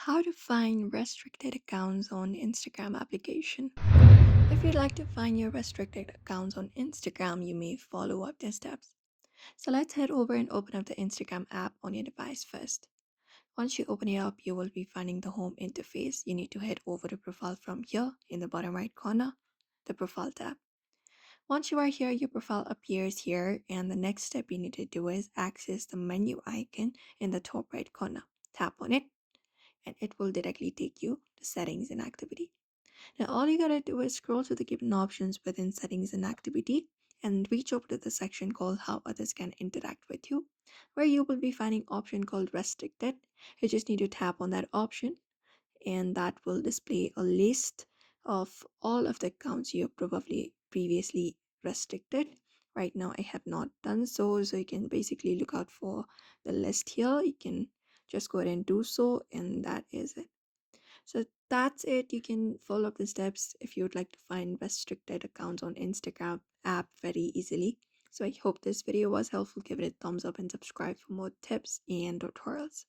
How to find restricted accounts on Instagram application. If you'd like to find your restricted accounts on Instagram, you may follow up these steps. So let's head over and open up the Instagram app on your device first. Once you open it up, you will be finding the home interface. You need to head over to profile from here in the bottom right corner, the profile tab. Once you are here, your profile appears here, and the next step you need to do is access the menu icon in the top right corner. Tap on it and it will directly take you to settings and activity. Now all you gotta do is scroll to the given options within settings and activity and reach over to the section called how others can interact with you, where you will be finding option called restricted. You just need to tap on that option and that will display a list of all of the accounts you have probably previously restricted. Right now I have not done so, so you can basically look out for the list here. You can just go ahead and do so, and that is it. So that's it. You can follow up the steps if you would like to find restricted accounts on Instagram app very easily. So I hope this video was helpful. Give it a thumbs up and subscribe for more tips and tutorials.